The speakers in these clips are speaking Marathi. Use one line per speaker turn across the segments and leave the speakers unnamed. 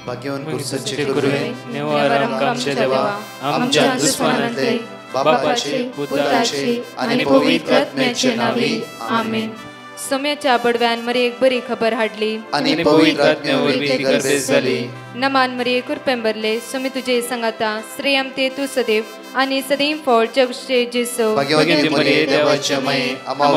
भाग्यवान कुर्साचे करुवे
निवार आमच्या देवा आमच्या दुश्मनांतले बापाचे पुत्राचे आणि पवित्र आत्म्याचे नावे आमेन.
सोम्याच्या बडव्यान मरी एक बरी खबर हाडली
आणि पवित्र आत्म्यावर ती गर्भेस झाली.
नमान मरी कुरपेंबरले सोमी तुझे संगाता श्रेयम ते तू सदैव आणि सदैव फळ जगचे जेसो.
भाग्यवती मरिये देवाच्या माये आम्हा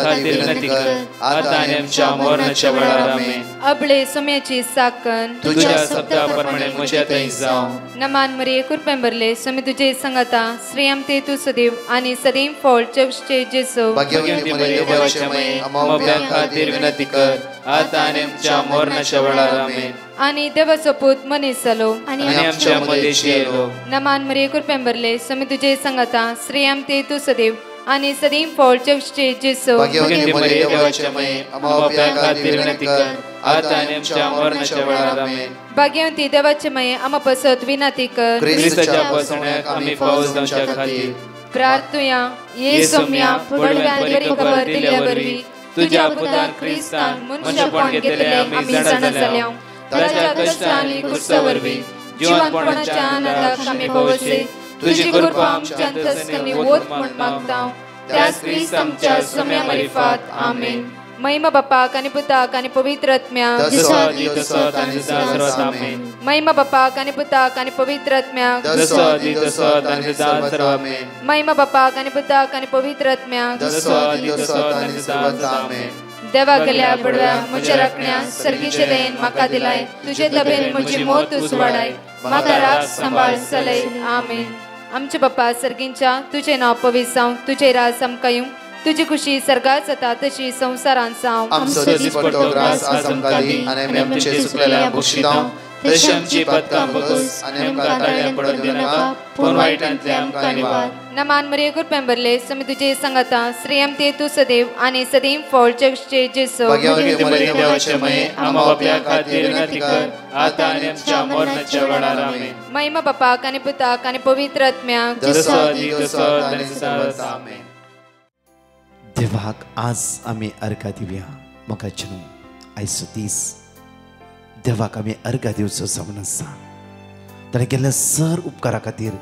खातीर विनंती कर आता आणि आमच्या मरणाच्या वेळार आमेन.
अबळे सोम्याची साकन
तुझ्या शब्दाप्रमाणे म्हज्या थंय जावं.
नमान मरी कुरपेंबरले सोमी तुझे संगाता श्रेयम ते तू सदैव आणि सदैव फळ जगचे जेसो.
भाग्यवती मरिये देवाच्या माये आम्हा खातीर विनंती कर आता आणि आमच्या मरणाच्या वेळार आमेन.
आणि देवाचो पूत मनीस जालो
आणि आमच्या मदेशी येलो.
नमान मरी कुरपेंबरले सोमी तुझे संगाता श्रेयम ते तू सदैव आणि सदैव फळ जगचे जेसो.
भाग्यवती मरिये देवाच्या माये आम्हा खातीर विनंती कर आता आणि आमच्या मरणाच्या वेळार आमेन.
भाग्यवती देवाचे माये आम्हा पसत विनंती कर
ख्रिस्ताच्या पासण्याक आम्ही पावस जावच्या खातीर
प्रार्थुया. ये सोम्या बडव्यान बरी खबर दिल्या वरवी तुझ्या पुतान ख्रिस्तान मनुष्यपण घेतले आम्ही जाणा जाल्या. ताच्या कष्टांनी कुर्सावरवी जीवनपणाच्या आनंदाक आम्ही पावसे. तुझी कृपा आमच्या अंतस्करणी वोत म्हण मागता त्याच ख्रिस्त आमच्या सोम्या मरिफात आमेन. महिमा बापाक आणि पुताक आणि पवित्र आत्म्याक महिमा बापाक आणि पुताक आणि पवित्र आत्म्याक महिमा बापाक आणि पुताक आणि पवित्र आत्म्याक देवा गेल्या बडव्या म्हज्या राखण्या सर्गीचे देन म्हाका दिलाय. तुझे तबेन म्हजी मोत तूं वाडाय म्हाका राख सांबाळ चलय आमेन. आमचे बाप्पा सर्गींच्या तुझे नाव पवित्र जावं. तुझे राज आमकां येवं. तुझी खुशी सर्गात जाता तशी संसारांत जावं.
आमचो दिसपट्टो ग्रास आज आमकां दी आनी आमी आमचे सुकलेल्या बक्षितां तशी आमची पातकां बगस आनी आमकां ताळ्यां पडत दिनाका पूण वायटांतले आमकां निवार.
नमान मरिये कुरपेंबरले सोमी तुझे संगाता श्रेयम ते तू सदैव आणि सदैव फळ जगचे जेसो.
भाग्यवती मरिये देवाचे माये आम्हा बापया खातीर विनंती कर आता आनी आमच्या मरणाच्या वेळार आमेन.
महिमा बापाक आणि पुताक आणि पवित्र आत्म्याक
आमेन.
देवाक आज आमी अर्घा दिवया. म्हाका जन्म आयचो दीस देवाक आमी अर्घा दिवचो जावन आसा. ताणें केल्ल्या सर उपकारा खातीर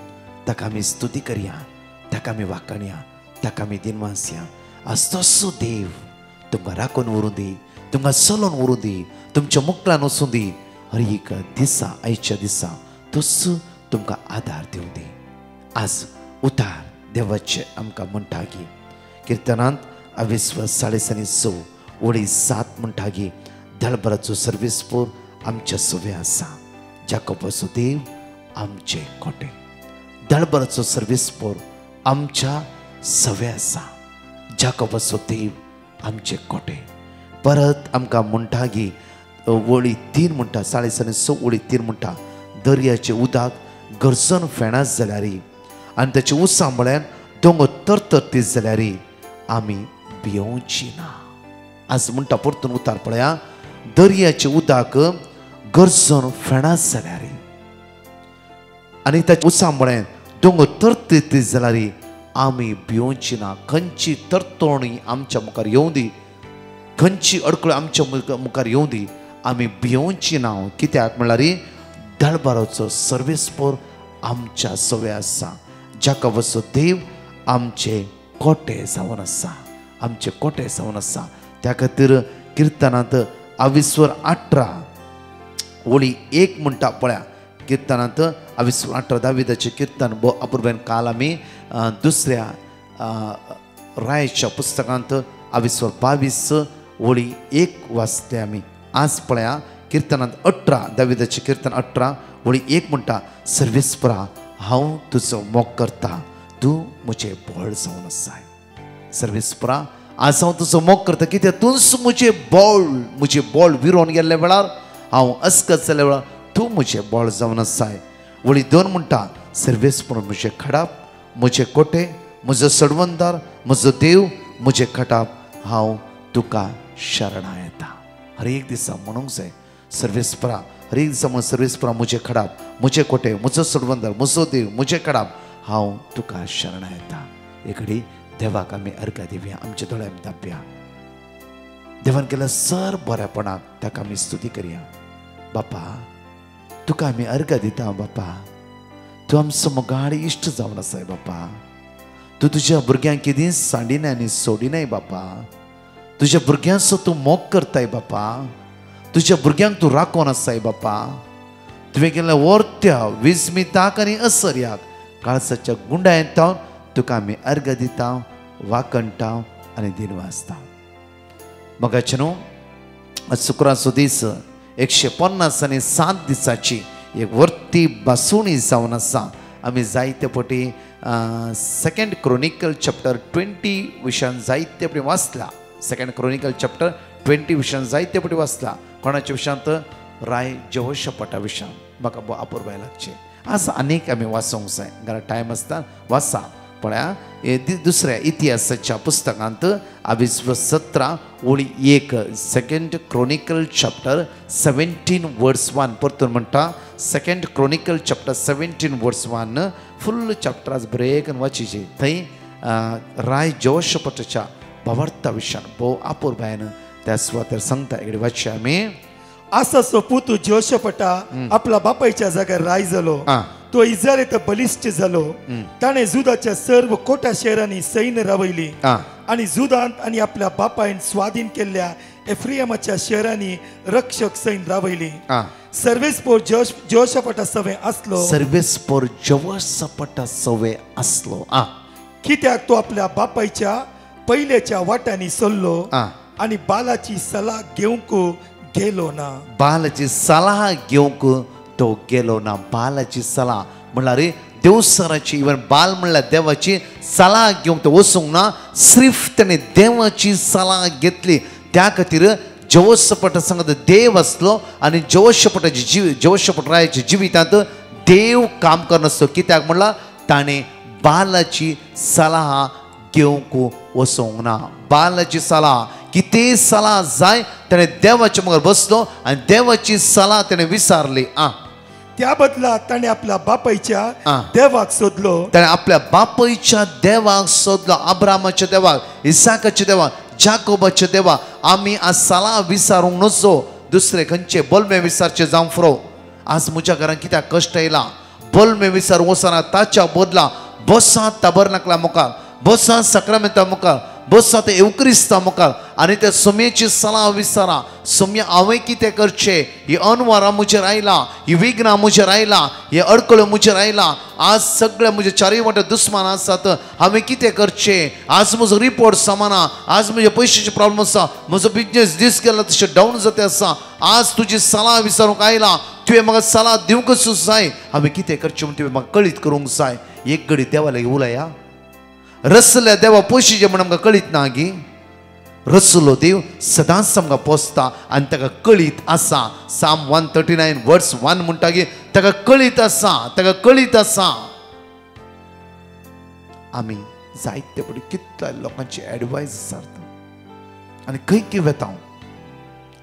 ताका आमी स्तुती करया, ताका आमी वाखणया, ताका आमी दिनवासया. आज तसो देव तुमकां राखून व्हरूं दी, तुमकां चलोवन व्हरूं दी, तुमच्या मुखारान वचूं दी. हर एक दिसा आयच्या दिसा तसो तुमकां आदार दिवं दी. आज उतार देवाचे आमकां म्हणटा की किर्तनांत 22:6 ओळी 7 म्हणटा की दळबराचो सर्वेस्पोर आमच्या सवे आसा. जाकोबाचो देव आमचे कोटे. दळबराचो सर्वेस्पोर आमच्या सवे आसा. जाकोबाचो देव आमचे कोटे. परत आमकां म्हणटा की ओळी 3 म्हणटा 6:6 ओळी 3 म्हणटा दर्याचे उदक गरजून फेणास जाल्यार आनी ताच्या उसांबळ्यान दोंगर तरतरतीत जाल्यार आमी भियोवची ना. आज म्हणटा परतून उतार पळया दर्याचे उदक गरजून फेणास जाल्यार आनी ताच्या उसांबळ्यान दोंगर तरतरतीत जाल्यार आमी भियोवची ना. खंयची तरतोणी आमच्या मुखार येवं दी, खंयची अडखळ आमच्या मुखार येवं दी, आमी भियोवची ना. कित्याक म्हळ्यार दळबराचो सर्वेस्पोर आमच्या सवे आसा. जाकोबाचो देव आमचे कोटे जावन आसा, आमचे कोटे जावन आसा. त्या खातीर किर्तनांत 22:18 ओळी 1 म्हणटा पळया. किर्तनांत 22:18 दाविदाचे किर्तन भोव अपुर्बेन काल आमी दुसऱ्या रायच्या पुस्तकांत 22:22 ओळी 1 वाचले आमी. आज पळया किर्तनांत 18 दाविदाचे किर्तन 18 ओळी 1 म्हणटा सर्वेस्परा हांव तुजो मोग करता, तूं म्हजें बळ जावन आसाय. सर्वेस्परा आज हांव तुजो मोग करता कित्याक तूंच म्हजें बळ विरोन गेल्ल्या वेळार हांव अस्कत जाल्ल्या वेळार तूं म्हजें बळ जावन आसाय. ओळी 2 म्हणटा सर्वेस्पर म्हजें खडाप, म्हजें कोटे, म्हजो सडवंदार, म्हजो देव, म्हजें खटाप, हांव तुका शरणा येता. हर एक दिसा म्हणूंक जाय सर्वेस्परा, हर एक दिसा म्हणून सर्वेस्परा म्हजें खडाप, म्हजें कोटे, म्हजो सडवंदार, म्हजो देव, म्हजें खडाप, हांव तुका शरणा येता. एकडे देवाक आमी अर्घा दिवया, आमचे दोळे आमी धांपया. देवान केल्या सर बऱ्यापणाक ताका आमी स्तुती करया. बापा तुका आमी अर्घ दिता बापा. तूं आमचो मोगाळ इश्ट जावन आसाय बापा. तूं तुज्या भुरग्यांक केदींच सांडिनाय आनी सोडिनाय बापा. तुज्या भुरग्यांचो तूं मोग करताय बापा. तुज्या भुरग्यांक तूं राखोन आसाय बापा. तुवें केल्ल्या वर्त्या विस्मिताक आनी असर्याक काळसाच्या गुंडायेंत तुका आमी अर्घ दिता, वाकणटा आनी दिनवासता. मोगाचे न्हू, आज शुक्राचो दीस 150 दिसाची एक वर्ती बासुणी जावन आसा. आमी जायते फावटी 2 क्रोनिकल चॅप्टर 20 विशयान जायते फावटी वाचला. 2 क्रोनिकल चॅप्टर 20 विशयान जायते फावटी वाचला. कोणाच्या विशयांत? राय जेहोशापाटा विशयान. म्हाका अपूर्बाय लागचे. आज अनेक आमी वाचूंक जाय, घरा टायम आसता वाचा. पळया दुसऱ्या इतिहासाच्या पुस्तकांत 22:17 2 क्रोनिकल चॅप्टर 17:1 परतून म्हणटा. 2 क्रोनिकल चॅप्टर 17:1 फुल्ल चॅप्टर आज ब्रेक वाचिचे. थंय राय जेहोशापाटाच्या भावार्था विशयान भोव अपूर्बायन त्या सुवातेर सांगता. इकडे वाचचे आमी.
आसाचो पुतू जेहोशापाटा आपल्या बापायच्या जाग्यार राय जालो. तो इस्रायेल बलिश्ट जालो. ताणे जुदाच्या सर्व कोटा शहरांनी सैन्य रावयली आणि जुदांत आणि आपल्या बापायन स्वाधीन केल्ल्या एफ्रेमाच्या शहरांनी रक्षक सैन्य रावयली. सर्वेस्पोर जेहोशापाटा सवे असलो.
सर्वेस्पोर जेहोशापाटा सवे असलो.
कित्याक तो आपल्या बापायच्या पहिल्याच्या वाट्यांनी चल्लो आणि बालाची सलाह घेवंक गेलो ना.
बालाची सलाह घेवंक तो गेलो ना. बालाची सलाह म्हणल्यार देवसराची इवन बाल म्हणल्यार देवाची सलाह घेवंक तो वचूंक ना. सिर्फ ताणें देवाची सलाह घेतली. त्या खातीर जेहोशापाटा सांगत देव आसलो आनी जेहोशापाटाच्या जिवितांत देव काम करनासलो. कित्याक म्हणल्यार ताणें बालाची सलाह घेवंक वचोंक ना. बालाची सलाह कितें सलाह जाय ताणें देवाच्या मुखार बसलो आनी देवाची सलाह ताणें विचारली.
त्या बदला ताणें आपल्या बापायच्या देवाक सोदलो.
ताणें आपल्या बापायच्या देवाक सोदलो. अब्रामाच्या देवाक, इसाकाच्या देवाक, जाकोबाच्या देवाक आमी आज सलाह विचारूंक नजो. दुसरे खंयचे बोलमे विचारचे जावं फुरो. आज म्हज्या घरांत कित्याक कश्ट येयला, बोलमे विचारूंक वचना. ताच्या बदला बसा ताबरनाकला मुखार, बसा सक्रामेंता मुखार, बसा ते एवक्रिस्ता मुखार आनी ते सोम्याची सलाह विचारा. सोम्या हांवें कितें करचें? ही अनवरां म्हजेर आयला, ही विघ्नां म्हजेर आयला, हे अडकळ्यो म्हजेर आयला. आज सगळे म्हजे चारय वाटे दुस्मान आसात. हांवें कितें करचें? आज म्हजो रिपोर्ट समाना. आज म्हजे पयशांचे प्रॉब्लम आसा. म्हजो बिजनेस दीस गेला तशें डावन जाता आसा. आज तुजी सलाह विचारूंक आयला. तुवें म्हाका सलाह दिवंकच जाय. हांवें कितें करचें म्हूण तुवें म्हाका कळीत करूंक जाय. एक घडी देवा लागीं उलया. रसल्या देवा पयशे म्हण आमकां कळीत ना गी. रसलो देव सदांच आमकां पोसता आनी ताका कळीत आसा. साम 139:1 म्हणटा की ताका कळीत आसा, ताका कळीत आसा. आमी जायते फावटी कितल्या लोकांची एडवायस विचारता आनी खंय खंय वेता.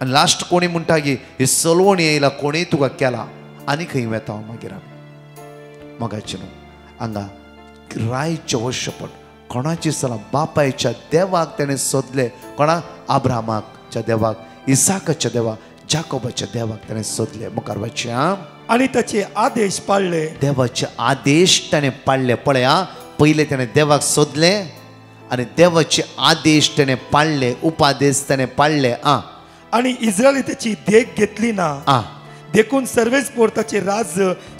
आनी लास्ट कोणी म्हणटा की ही चलवणी येयला, कोणीय तुका केला आनी खंय वेता. मागीर आमी मोगाचे न्हू हांगा राय जेहोशापाट कोणाची सलाह? बापायच्या देवाक ताणें सोदले. कोणाक? अब्रामाच्या देवाक, इसाकाच्या देवाक, जाकोबाच्या देवाक ताणें सोदले. मुखार वचचें.
आणि ताचे आदेश पाळले.
देवाचे आदेश ताणें पाळले. पळया, पयले ताणें देवाक सोदले आनी देवाचे आदेश ताणें पाळले, उपादेश ताणें पाळले.
आणि इस्रायली त्याची देख घेतली ना. देखून सर्वेस्पोर ताचे राज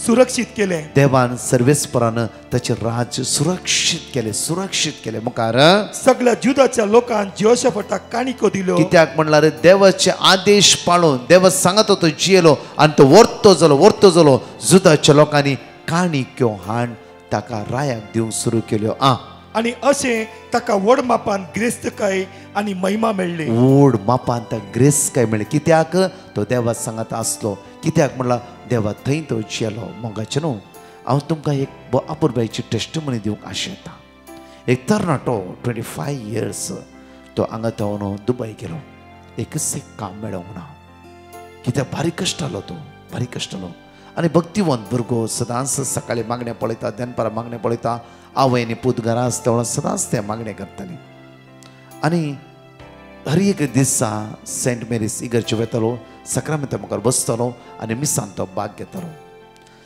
सुरक्षित केले.
देवान सर्वेस्पोरान ताचे राज सुरक्षित केले. मुखार
सगळ्या जुदाच्या लोकांक जेहोशापाटाक काणिको दिलो.
कित्याक म्हणल्यार देवाचे आदेश पाळून देव सांगत तो जियेलो आनी तो वर्तो जालो. जुदाच्या लोकांनी काणिक्यो हाड ताका रायाक दिवंक सुरू केल्यो.
आणि अशें ताका व्हड मापान ग्रेस्तकाय आनी महिमा मेळ्ळी.
व्हड मापान ताका ग्रेस्तकाय मेळ्ळी. कित्याक? तो देवा सांगत आसलो. कित्याक म्हणल्यार देवा थंय तो जियेलो. मोगाचे न्हू, हांव तुमकां एक अपूर्बायची टेस्टिमोनी दिवंक आशेता. एक तरणाटो 25 years तो हांगा धांवन दुबय गेलो. एकच एक काम मेळोंक ना. कित्याक भारी कश्ट आलो तो, भारी कश्ट आलो. आनी भक्तिवंत भुरगो सदांच सकाळीं मागणें पळयता, दनपारां मागणें पळयता. आवय आनी पूत घरा आसता सदांच ते मागणें करताली. आनी हर एक दिसा सेंट मेरीस इगर्ज वेतलो सक्रामेंता मुखार बसतलो आनी मिसान तो भाग घेतलो.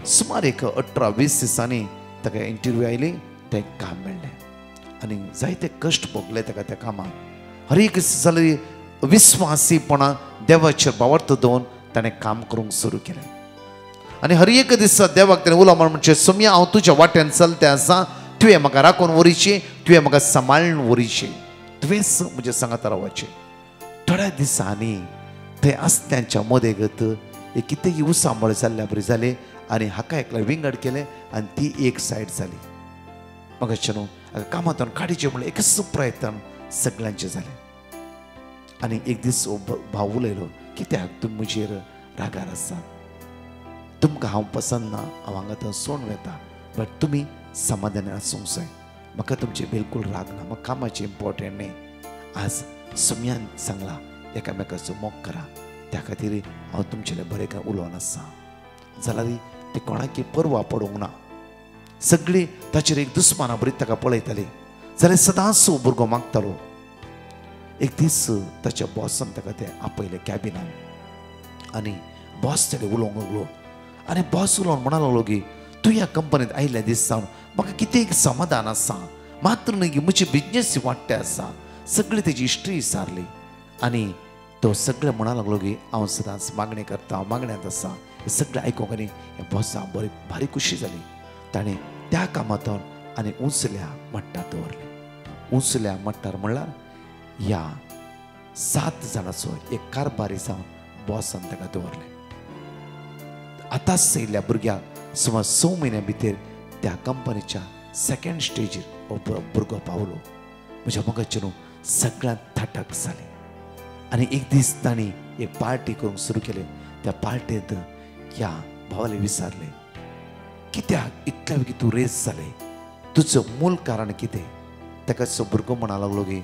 सुमार एक 18-20 दिसांनी ताका इंटरव्यू आयली, तें काम मेळ्ळें आनी जायते कश्ट भोगले ताका त्या कामाक. हर एक जाली विस्वासीपणा देवाचेर बावर्त दवरून ताणें काम करूंक सुरू केलें. आनी हर एक दिसा देवाक ताणें उलो म्हणचे, सोम्या हांव तुज्या वाट्यान चलतें आसा, तुवें म्हाका राखून व्हरचें, तुवें म्हाका सांबाळून व्हरचें, तुवेंच म्हज्या सांगात रावचें. थोड्या दिसांनी थंय आसत्यांच्या मदेगत एक कितेंय उसांबळ जाल्ल्या बरी जालें आनी हाका एकल्या विंगड केलें आनी ती एक सायड जाली. म्हाका न्हू कामांतून काडीचें म्हणलें एकच प्रयत्न सगळ्यांचें जालें. आनी एक दीस भाव उलयलो, कित्याक तुमी म्हजेर रागार आसा, तुमकां हांव पसंद ना, हांव हांगा थंय सोडून वेता, बट तुमी समाधान आसूंक जाय. म्हाका तुमचे बिलकूल राग ना, म्हाका कामाचें इम्पॉर्टंट न्ही. आज सुम्यान सांगला एकामेकाचो मोग करा, त्या खातीर हांव तुमचें बरें काय उलोवन आसा. जाल्यार ते कोणाकी परवा पडूंक ना. सगळीं ताचेर एक दुस्माना बरी ताका पळयताली, जाल्यार सदांच भुरगो मागतालो. एक दीस ताच्या बॉसान ताका ते आपयले कॅबिनान आनी बॉस ताणें उलोवंक लागलो. आनी बॉस उलोवन म्हणूंक लागलो की तूं ह्या कंपनींत आयिल्ल्या दीस सावन म्हाका कितें एक समाधान आसा, मात्र न्ही की म्हजी बिजनेस वाडटे आसा. सगळी तेजी हिस्ट्री विचारली आनी तो सगळें म्हणूंक लागलो की हांव सदांच मागणी करता, हांव मागण्यांत आसा. हें सगळें आयकूंक आनी हे बॉसाक बरी भारी खुशी जाली. ताणें त्या कामांतून आनी उंचल्या मट्टार दवरलें. उंचल्या मट्टार म्हणल्यार ह्या 7 जाणांचो एक कारबारी जावन बॉसान ताका दवरलें. आतांच येयल्ल्या भुरग्याक सुमार 6 म्हयन्या भितर त्या कंपनीच्या 2nd स्टेजीर हो भुरगो पावलो. म्हज्या मोगाचेर सगळ्यांत थाटक जाली. आनी एक दीस तांणी एक पार्टी करूंक सुरू केली. त्या पार्टेंत ह्या भावाले विचारलें, कित्याक इतल्या बेगीन तूं रेस जालें, तुजो मूल कारण कितें? ताका तो भुरगो म्हणूंक लागलो की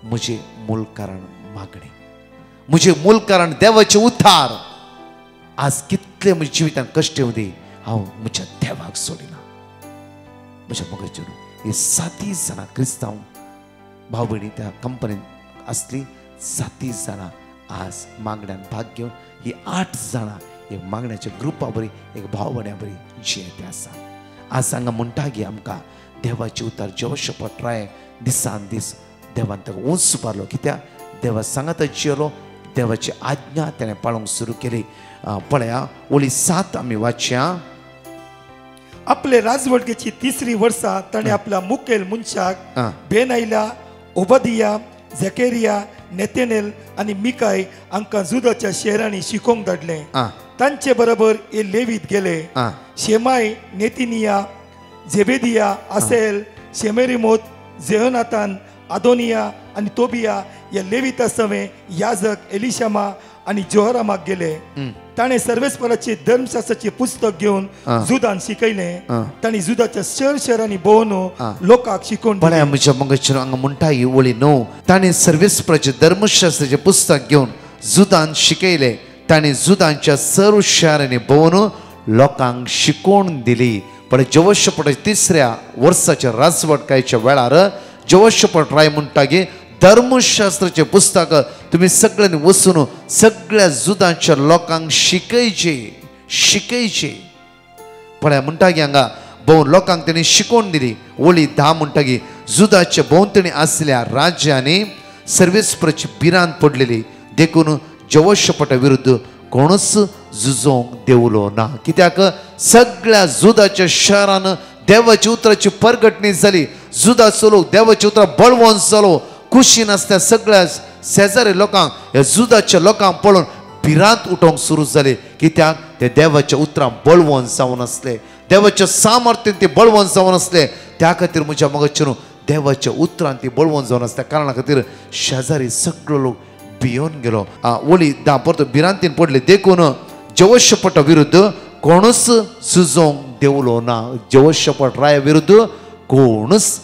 म्हजें मूल कारण मागणी, म्हजें मूल कारण देवाचें उद्धार. आज कितले म्हज्या जिवितांत कश्ट येवं दी, हांव म्हज्या देवाक सोडिना. म्हज्या मोगाचेर हे 7 जाणां क्रिस्तांव भाव भयणी त्या कंपनींत आसली. 7 जाणां आज मागण्यान भाग घेवन ही 8 जाणां एक मागण्याच्या ग्रुपा बरी एक भाव भयण्या बरी जियेते आसा. आज हांगा म्हणटा की आमकां देवाचे उतार जेवशेपट राय दिसान दीस देवान ताका उंच उबारलो. कित्याक देवा सांगात जियेलो, देवाची आज्ञा ताणें पाळूंक सुरू केली. पळया ओळी 7 आमी वाचया.
आपले राजवटकेची 3री वर्सा ताणें आपल्या मुखेल मनशाक बेनायला, ओबदिया, झॅकेरिया, नेथनेल आनी मिकाय हांकां जुदाच्या शहरांनी शिकोवंक धाडले. तांचे बरोबर हे लेवीत गेले. शेमाय, नेतिनिया, झेबेदिया, आसेल, शेमेरिमोत, जेहोनातान, आदोनिया आनी तोबिया या लेविता सवे याजक एलिशामा आनी जोहरामाक गेले. ताणें सर्वेस्पराचे धर्मशास्त्राचे पुस्तक घेवन जुदान शिकयलें. ताणें जुदाच्या शहरांनी भोंवन लोकांक शिकोवन
पण म्हज्या मोगाचेर हांगा म्हणटा ही ओळी 9. ताणें सर्वेस्पराचे धर्मशास्त्राचे पुस्तक घेवन जुदान शिकयलें. ताणें जुदांच्या सर्व शहरांनी भोंवन लोकांक शिकोवन दिली. पण जेवशेपटाच्या 3ऱ्या वर्साच्या राजवटकायेच्या वेळार जेवशेपट राय म्हणटा की धर्मशास्त्राचे पुस्तक तुम्ही सगळ्यांनी वचून सगळ्या जुदांच्या लोकांक शिकयचे. पण म्हणटा की हांगा भोव लोकांक तेणी शिकोवन दिली. ओळी 10 म्हणटा की जुदाच्या भोंवतणी आसल्या राज्यांनी सर्वेस्पराची भिरांत पडलेली देखून जेवशेपटा विरुद्ध कोणूच झुजोवंक देवलो ना. कित्याक सगळ्या जुदाच्या शहरान देवाच्या उतराची परगटणी जाली. जुदाचो लोक देवाच्या उतरां बळवंत जालो. खुशी नासल्या सगळ्या शेजारी लोकांक ह्या जुदाच्या लोकांक पळोवन भिरांत उठोवंक सुरू जाली. कित्याक ते देवाच्या उतरां बळवंत जावन आसले, देवाच्या सामर्थ्यान ते बळवंत जावन आसले. त्या खातीर म्हज्या मोगाचेर देवाच्या उतरान ती बळवंत जावन आसल्या कारणा खातीर शेजारी सगळो लोक भियोन गेलो. ओळी 10 परतो भिरांतीन पडले देखून जेवशेपटा विरुद्ध कोणूच झुजोवंक देवलो ना. जेवशेपट राया विरुद्ध कोणूच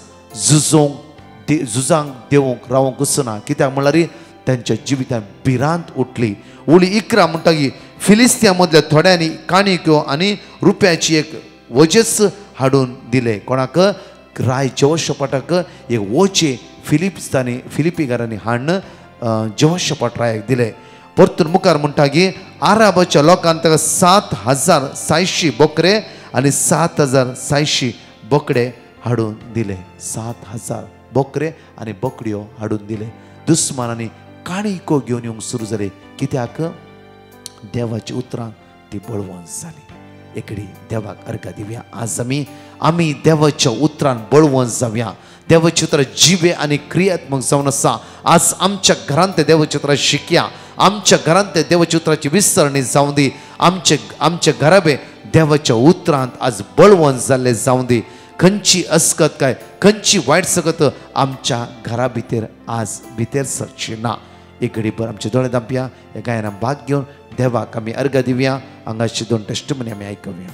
झुजांक देवंक रावंक वचना. कित्याक म्हळ्यार तांच्या जिवितांत भिरांत उठली. ओळी 11 म्हणटा की फिलिस्तिया मदल्या थोड्यांनी काणिक्यो आनी रुप्याची एक वजेस हाडून दिले. कोणाक? राय जेवशेपटाक एक वोचे फिलिपिकारांनी हाडून जोशपट दिले. परतून मुखार म्हणटा की आराबाच्या लोकांक ताका 7,600 बोकरे आनी 7,600 बोकडे हाडून दिले. 7,000 बोकरे आनी बोकड्यो हाडून दिले. दुस्मानांनी काणिको घेवन येवंक सुरू जाली. कित्याक देवाची उतरां ती बळवंत जाली. एकडी देवाक अर्घ दिवया. आज आमी देवाच्या उतरान बळवंत जावया. देवाची उतरां जिवे आनी क्रियात्मक जावन आसा. आज आमच्या घरांत ते देवाची उतरां शिकया. आमच्या घरांत ते देवाची उतरांची विसरणी जावं दी. आमचे घराबे देवाच्या उतरांत आज बळवंत जाल्ले जावं दी. खंयची अस्कत काय खंयची वायट सकत आमच्या घरा भितर आज भितर सरची ना. एक घडीभर आमचे दोळे धांपया. हे गायनां भाग घेवन देवाक आमी अर्घ दिवया. हांगाची 2 टेस्टमनी आमी आयकूया.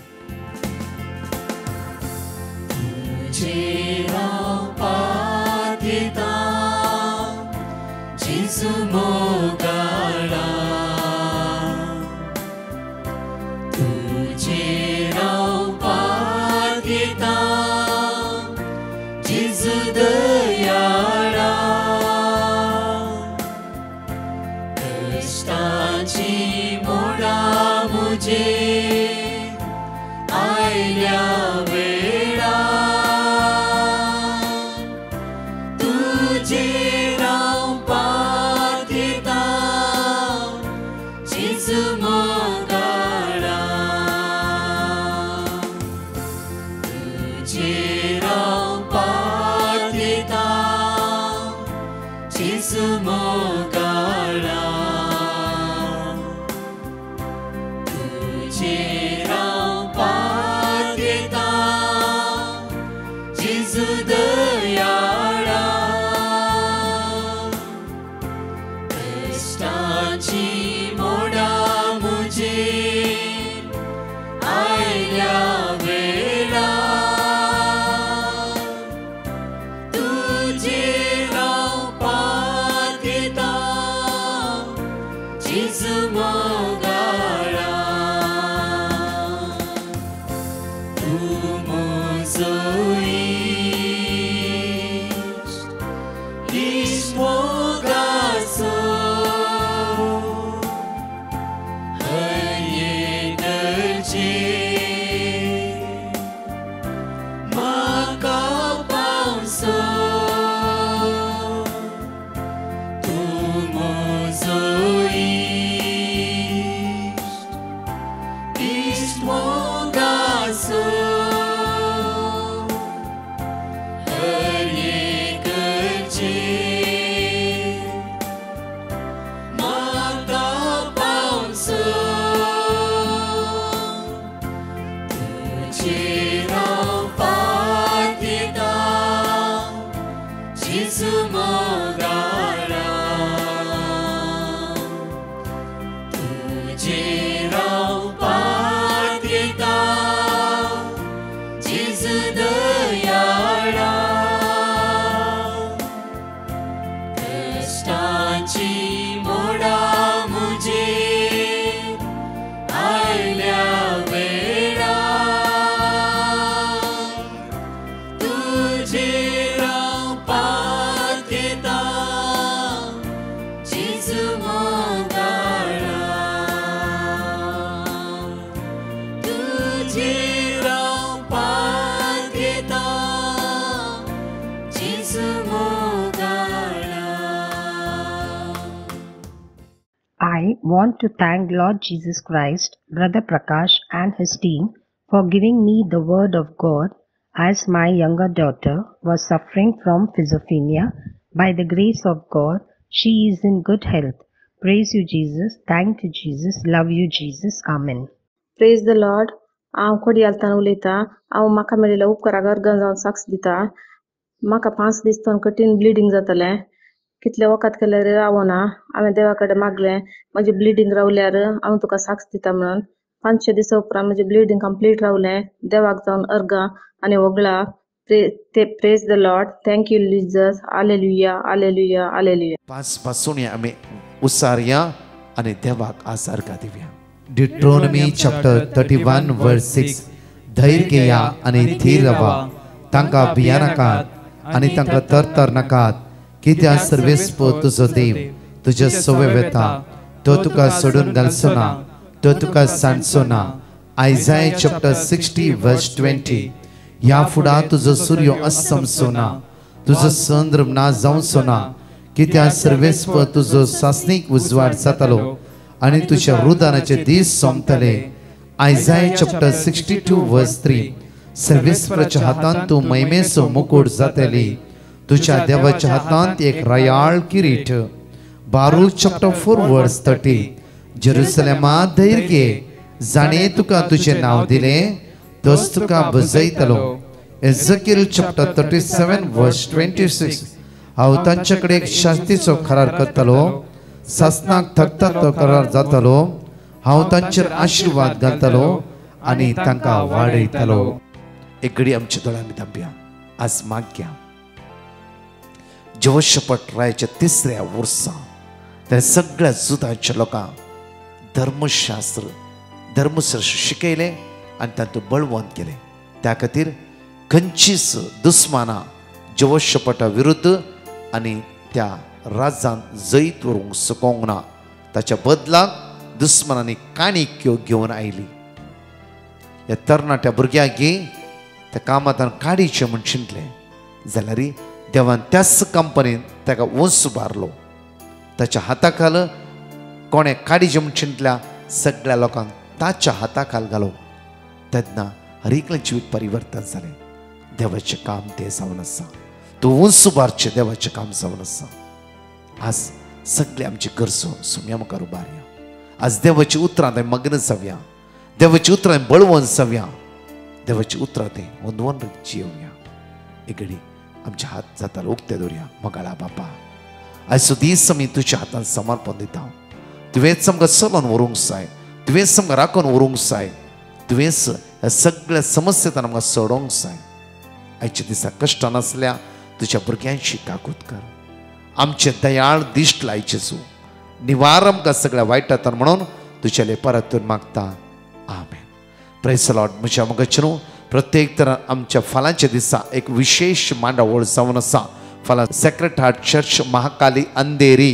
I want to thank Lord Jesus Christ, Brother Prakash and his team for giving me the word of God as my younger daughter was suffering from schizophrenia. By the grace of God, she is in good health. Praise you, Jesus. Thank you, Jesus. Love you, Jesus. Amen.
Praise the Lord. हांव खोडयालतान उलयतां. हांव म्हाका मेळिल्ल्या उपकाराक अर्घ जावन साक्ष दिता. म्हाका 5 दीस सावन कठीण ब्लिडींग जातालें. कितले वखद केल्यार रावना. हांवें देवा कडेन मागलें म्हजी ब्लिडींग रावल्यार हांव तुका साक्ष दिता म्हणून. 5 दिसा उपरांत म्हजें ब्लिडींग कंप्लीट रावलें. देवाक जावन अर्घ आनी वगळा. Praise the Lord. Thank you Jesus. Hallelujah hallelujah hallelujah.
5 पासून आमी उसारया आनी देवाक आज अर्घ दिवया. Deuteronomy chapter 31 verse 6. धैर्य घेया आनी थीर रावा. तांकां भिया नाकात आनी तांकां तरतर नाकात. कित्याक सर्वेस्प तुजो देव तुझे सवे वेता तो तुका सोडून घालचो ना, तो तुका सांडचो ना. आयझाय चॅप्टर 60 वर्स 20. ह्या फुडा तुझो सूर्य अस्तमचो ना, तुझो चंद्र ना जावचो ना, कित्याक सर्वेस्प तुझो सासनीक उजवाड जातलो आणि तुझ्या रुदानाचे दीस सोंपतले. आयझाय चॅप्टर 62 वर्स 3. सर्वेस्पराच्या हातांत तू महिमेचो मुकुट जातली, तुझ्या देवाच्या हातांत एक रयाळ किरीट. बारूक चॅप्टर 4 वर्स 30. जेरुसलेमा धैर्य घे, जाणे तुका तुझे नाव दिले तोच तुका बजयतलो. एझेकिएल चॅप्टर 37 वर्स 26. हांव तांच्याकडे एक शास्तीचो करार करतलो, सासनाक थकता तो करार जातलो. हांव तांचेर आशीर्वाद घालतलो आनी तांकां वाडयतलो. एक घडी आमच्या दोळ्यांनी धांपया. आज माग्या जेहोशाफाट रायाच्या 3ऱ्या वर्सा त्या सगळ्या जुदांच्या लोकांक धर्मशास्त्र शिकयले आनी तातूंत बळवंत केले. त्या खातीर खंयचीच दुस्मानां जेहोशाफाटा विरुद्ध आनी त्या राजान जैत व्हरूंक सुकोवंक ना. ताच्या बदलाक दुस्मानांनी काणीक घेवन आयली. ह्या तरणाट्या भुरग्याक त्या कामांतल्यान काडीचें म्हूण चिंतलें जाल्यार देवान त्याच कंपनीन ताका वंस बारलो. ताच्या हाताखाल कोणे काडीचें म्हूण चिंतल्या सगळ्या लोकांक ताच्या हाताखाल घालो. तेन्ना हर एकलें जिवीत परिवर्तन जालें. देवाचें काम तें जावन आसा. तूं वंस बारचें देवाचें काम जावन आसा. आज सगळे आमची गरजो सुम्या मुखार उबारया. आज देवाची उतरां थंय मग्न जावया. देवाची उतरां बळवंत जावया. देवाची उतरां थंय वंदवून जियोवया. एक घडी आमचे हात जाताले उक्ते दवरया. मोगाळा बापा, आयचो दीस आमी तुज्या हातांत समर्पण दिता. तुवेंच आमकां चलोवन व्हरूंक जाय. तुवेंच आमकां राखून व्हरूंक जाय. तुवेंच ह्या सगळ्या समस्येंतल्यान आमकां सोडोवंक जाय. आयच्या दिसा कश्टां नासल्या तुज्या भुरग्यांची ताकूद कर. आमचे दयाळ दिश्ट लायचे जू निवार आमकां सगळ्या वायटांतल्यान म्हणून तुज्या लेपरांतून मागता. आमेन. Praise the Lord. म्हज्या मोगाचेरू प्रत्येक तरान आमच्या फालांच्या दिसा एक विशेष मांडावळ जावन आसा. फाल्यां sacred heart church Mahakali Andheri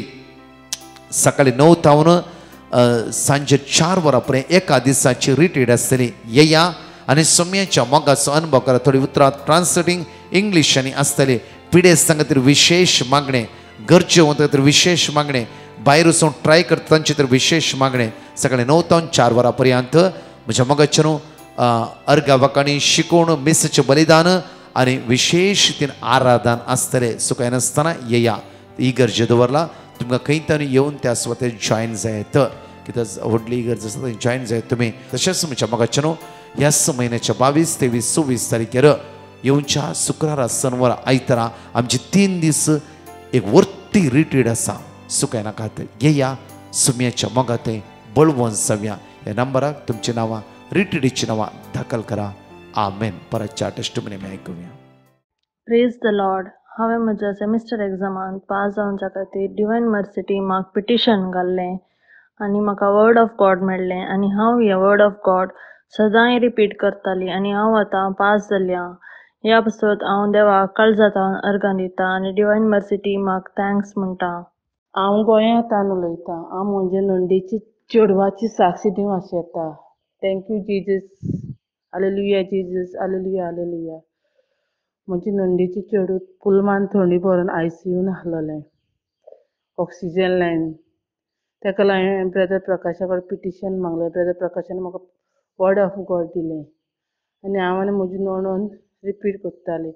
सकाळी 9 तावन सांजे 4 वरां पर्यंत एका दिसाची रिट्रीट आसतली. येया आनी सोम्याच्या मोगाचो अनुभव करा. थोडी उतरां ट्रान्सलेटींग इंग्लिशांनी आसतली. पिडेस्त तांकां तर विशेष मागणे, गरज्यो वता तर विशेष मागणे, भायर वचून ट्राय करता तांचे तर विशेष मागणे. सकाळी 9 तावन 4 वरां पर्यंत म्हज्या मोगाचेरू अर्घ शिकोवण, मिसाचें बलिदान आनी विशेष रितीन आराधन आसतलें. सुखाय नासतना येया. ही गरजे दवरला. तुमकां खंय तरी येवन त्या सुवातेर जॉयन जायत. कित्याक व्हडली इगर्ज आसा थंय जॉयन जायत तुमी. तशेंच म्हज्या मोगाचेरू ह्याच म्हयन्याच्या 22, 23, 24 तारखेर येवच्या शुक्रारा, शेनवारा, आयतारा आमची 3 दीस एक वर्ती रिट्रीट आसा. सुखाय नाका येया. सुम्याच्या मोगात बळवंत जावया. ह्या नंबराक तुमची नांवां, रिट्रीटीची नांवां दाखल करा. आमेन. परतच्या टेस्टिमनी आमी आयकुया.
Praise the Lord. हांवें म्हज्या सेमिस्टर एग्जामांत पास जावच्या खातीर डिवायन मर्सिटी म्हाका पिटिशन घाल्लें आनी म्हाका वर्ड ऑफ गॉड मेळ्ळें आनी हांव हें वर्ड ऑफ गॉड सदांय रिपीट करतालीं आनी हांव आतां पास जाल्यां. ह्या पासत हांव देवाक काळजांतल्यान अर्गां दितां आनी डिवायन मर्सिटी म्हाका थँक्स म्हणटा.
हांव गोंयांतल्यान उलयतां. हांव म्हणजे नंडेची चेडवाची साक्षी दिवं अशें येता. Thank you Jesus. Hallelujah Jesus. Hallelujah hallelujah. म्हजी नंडेची चेडूं पुलमान थंडी भरून ICUन आहलोलें, ऑक्सिजन लायन. ताका लागून हांवें ब्रदर प्रकाशा कडेन पिटिशन मागलें. ब्रदर प्रकाशान म्हाका वर्ड ऑफ गॉड दिलें आनी हांव आनी म्हजी नणन रिपीट करतालीं.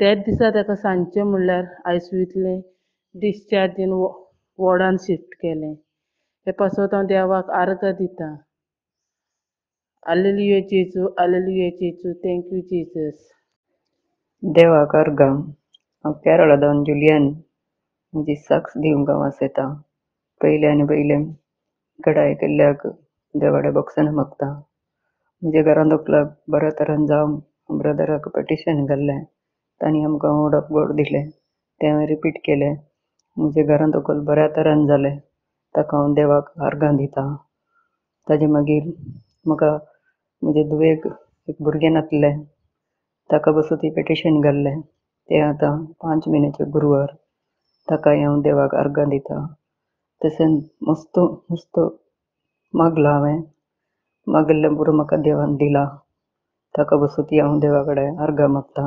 तेच दिसा ताका सांजचें म्हणल्यार ICUंतलें डिस्चार्ज दिवन वॉर्डान शिफ्ट केलें. हे पासत हांव देवाक आर्ग दितां. हालेलुया जेजू. हालेलुया जेजू. Thank you Jesus.
देवाक अर्गां. हांव केरळांतल्यान जुलियन म्हजी साक्ष दिवंक गांवांत येता. पयले आनी पयले घडाये केल्ल्याक देवाडे बक्षान मागता. म्हज्या घरांत आपल्याक बऱ्या तरेन जावं ब्रदराक पिटिशन घाल्लें. तांणी आमकां वर्ड ऑफ गॉड दिलें. तें हांवें रिपीट केलें. म्हज्या घरांत अकल बऱ्या तरेन जालें. ताका हांव देवाक अर्गां दितां. ताजे मागीर म्हाका म्हजे धुवेक एक भुरगें नासलें. ताका बसून ती पिटिशन घाल्लें. तें आतां 5 म्हयन्याचें गुरुवार. ताकाय हांव देवाक अर्गां दितां. तशें मस्त मस्त मागला हांवें. मागिल्लें बरो म्हाका देवान दिला. ताका बसून हांव देवा कडेन आर्गां मागता.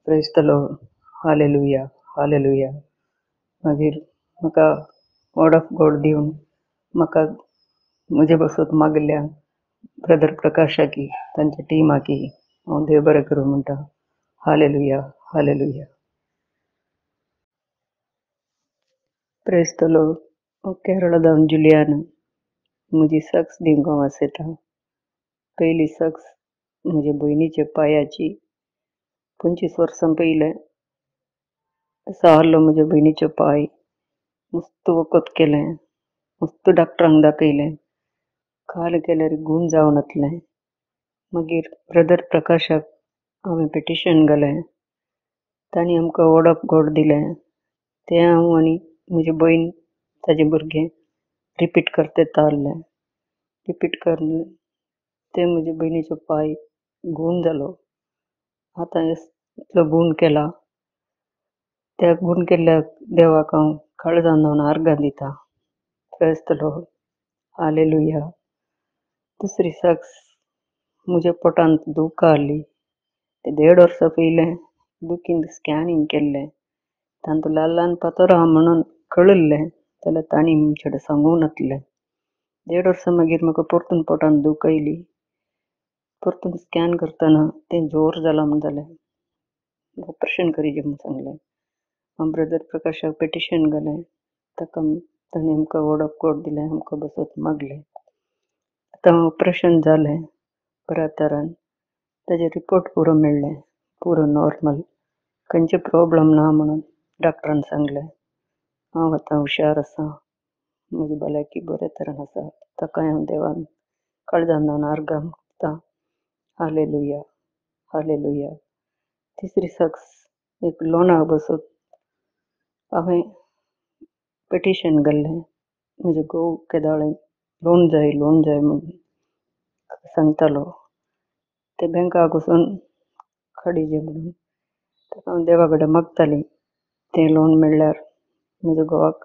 Praise the Lord. Hallelujah hallelujah. मागीर म्हाका वर्ड ऑफ गॉड दिवन म्हाका म्हजे बसून मागिल्ल्या ब्रदर प्रकाशाकी तांच्या टिमाकी हांव देव बरें करूं म्हणटा. Hallelujah hallelujah. Praise the Lord. हांव केरळांतल्यान जुलियान म्हजी सक्स दिवंक हांव आसयता. पयली सक्स म्हज्या भयणीच्या पांयाची. 25 वर्सां पयलें सारलो म्हज्या भयणीचो पांय. मस्त वखद केलें, मस्त डॉक्टरांक दाखयलें. काल केल्यार गूण जावनासलें. मागीर ब्रदर प्रकाशाक हांवें पिटिशन घालें. तांणी आमकां वर्ड ऑफ गॉड दिलें. तें हांव आनी म्हजी भयण ताजे भुरगें रिपीट करता आसलें. रिपीट करून ते म्हज्या भयणीचो पांय गूण जालो. आतां इतलो गूण केला. त्या गूण केल्ल्या देवाक हांव काळजान लावन आर्गां दिता. Praise the Lord. हालेलुया. दुसरी सक्स म्हज्या पोटांत दुख आसली. ते 1.5 वर्सां पयलें दुखीन स्कॅनिंग केल्लें. तातूंत ल्हान ल्हान पातोर आहा म्हणून कळिल्लें, जाल्यार तांणी आमचे कडेन सांगूंक नासलें. 1.5 वर्सां मागीर म्हाका परतून पोटांत दूख आयली. परतून स्कॅन करतना तें जोर जालां म्हूण जालें. ऑपरेशन करीचें म्हूण सांगलें. हांव ब्रदर प्रकाशाक पिटिशन घालें. ताणें आमकां वर्ड ऑफ गॉड दिलें. आमकां बसत मागलें. आतां ऑपरेशन जालें बऱ्या तरान. ताजे रिपोर्ट पुरो मेळ्ळें. पुरो नॉर्मल. खंयचे प्रॉब्लम ना म्हणून डॉक्टरान सांगलें. हांव आतां हुशार आसां. म्हजी भलायकी बरे तरेन आसा. ताकाय हांव देवान काळजान लावन आर्गां मागता. Hallelujah hallelujah. तिसरी सक्स एक लोनाक बसून हांवें पिटिशन घाल्लें. म्हजे घोव केदाळे लोन जाय म्हणून सांगतालो. ते बँकाक वचून काडिचें म्हणून ताका हांव देवा कडेन मागतालीं. तें लोन मेळ्ळ्यार म्हज्या घोवाक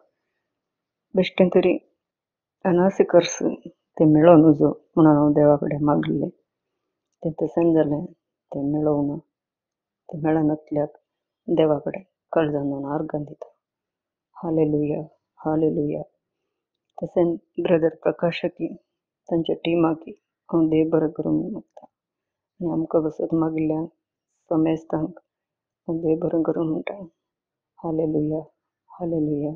बेश्टें तरी अनासी खर्च तें मेळो नजो म्हणून हांव देवा कडेन मागलें. तें तशें जालें. तें मेळोंक ना. तें मेळनासल्याक देवा कडेन काळजान लावन आर्गां दिता. Hallelujah hallelujah. तशें ब्रदर प्रकाशाकी तांच्या टिमाकी हांव देव बरें करूं म्हणून मागता. आनी आमकां बसून मागिल्ल्या समेस्तांक हांव देव बरें करूं म्हणटा. Hallelujah hallelujah.